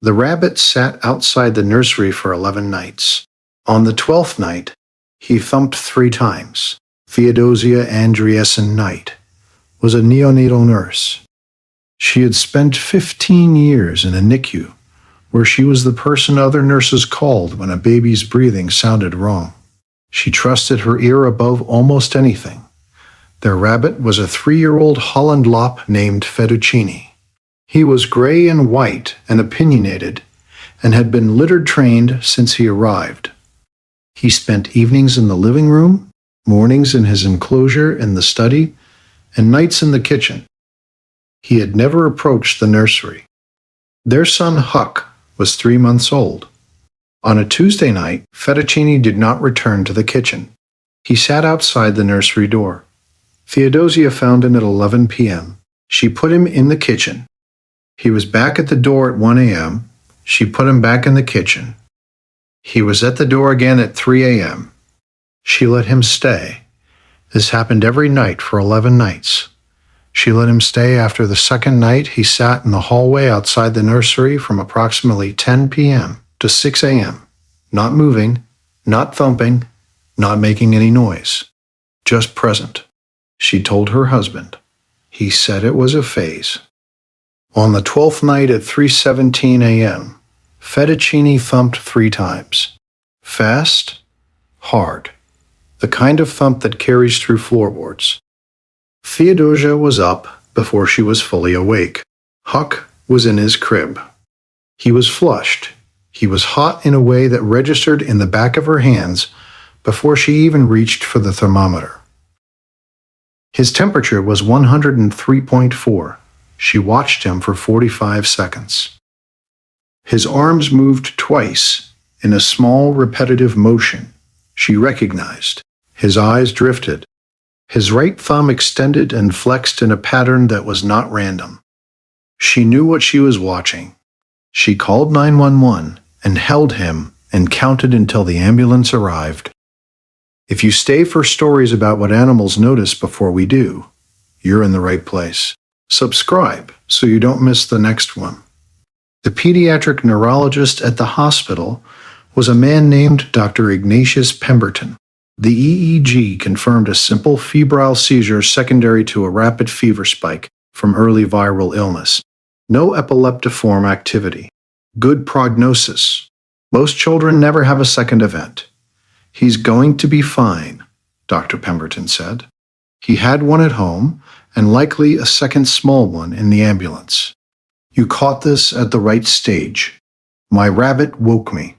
The rabbit sat outside the nursery for 11 nights. On the 12th night, he thumped 3 times. Theodosia Andreessen Knight was a neonatal nurse. She had spent 15 years in a NICU, where she was the person other nurses called when a baby's breathing sounded wrong. She trusted her ear above almost anything. Their rabbit was a 3-year-old Holland Lop named Fettuccine. He was gray and white and opinionated, and had been litter-trained since he arrived. He spent evenings in the living room, mornings in his enclosure in the study, and nights in the kitchen. He had never approached the nursery. Their son Huck was 3 months old. On a Tuesday night, Fettuccine did not return to the kitchen. He sat outside the nursery door. Theodosia found him at 11 p.m. She put him in the kitchen. He was back at the door at 1 a.m. She put him back in the kitchen. He was at the door again at 3 a.m. She let him stay. This happened every night for 11 nights. She let him stay after the second night. He sat in the hallway outside the nursery from approximately 10 p.m. to 6 a.m., not moving, not thumping, not making any noise, just present. She told her husband. He said it was a phase. On the 12th night at 3:17 a.m., Fettuccine thumped 3 times. Fast, hard, the kind of thump that carries through floorboards. Theodosia was up before she was fully awake. Huck was in his crib. He was flushed. He was hot in a way that registered in the back of her hands before she even reached for the thermometer. His temperature was 103.4. She watched him for 45 seconds. His arms moved twice in a small, repetitive motion. She recognized. His eyes drifted. His right thumb extended and flexed in a pattern that was not random. She knew what she was watching. She called 911 and held him and counted until the ambulance arrived. If you stay for stories about what animals notice before we do, you're in the right place. Subscribe so you don't miss the next one. The pediatric neurologist at the hospital was a man named Dr. Ignatius Pemberton. The EEG confirmed a simple febrile seizure secondary to a rapid fever spike from early viral illness. No epileptiform activity. Good prognosis. Most children never have a second event. He's going to be fine, Dr. Pemberton said. He had one at home, and likely a second small one in the ambulance. You caught this at the right stage. My rabbit woke me.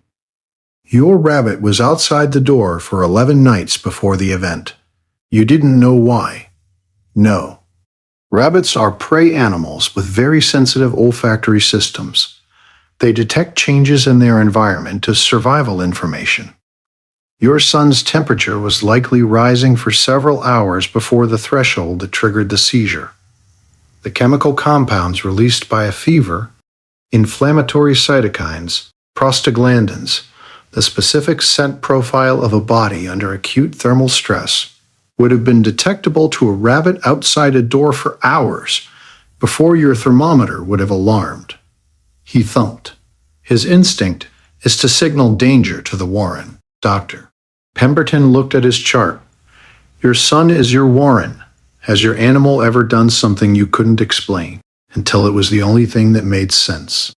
Your rabbit was outside the door for 11 nights before the event. You didn't know why. No. Rabbits are prey animals with very sensitive olfactory systems. They detect changes in their environment as survival information. Your son's temperature was likely rising for several hours before the threshold that triggered the seizure. The chemical compounds released by a fever, inflammatory cytokines, prostaglandins, the specific scent profile of a body under acute thermal stress, would have been detectable to a rabbit outside a door for hours before your thermometer would have alarmed. He thumped. His instinct is to signal danger to the warren. Doctor. Pemberton looked at his chart. Your son is your warren. Has your animal ever done something you couldn't explain until it was the only thing that made sense?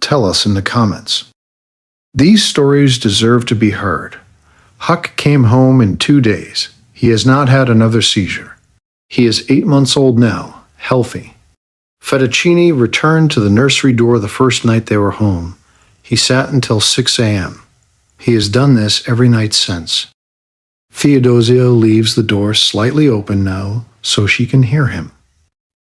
Tell us in the comments. These stories deserve to be heard. Huck came home in 2 days. He has not had another seizure. He is 8 months old now, healthy. Fettuccine returned to the nursery door the first night they were home. He sat until 6 a.m. He has done this every night since. Theodosia leaves the door slightly open now so she can hear him.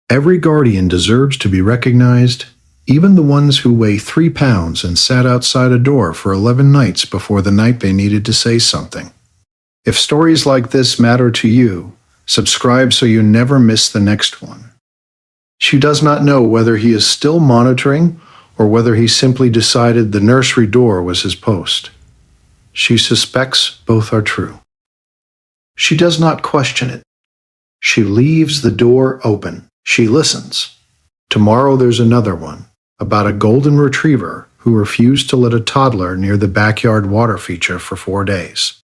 Every guardian deserves to be recognized, even the ones who weigh 3 pounds and sat outside a door for 11 nights before the night they needed to say something. If stories like this matter to you, subscribe so you never miss the next one. She does not know whether he is still monitoring or whether he simply decided the nursery door was his post. She suspects both are true. She does not question it. She leaves the door open. She listens. Tomorrow there's another one. about a golden retriever who refused to let a toddler near the backyard water feature for 4 days.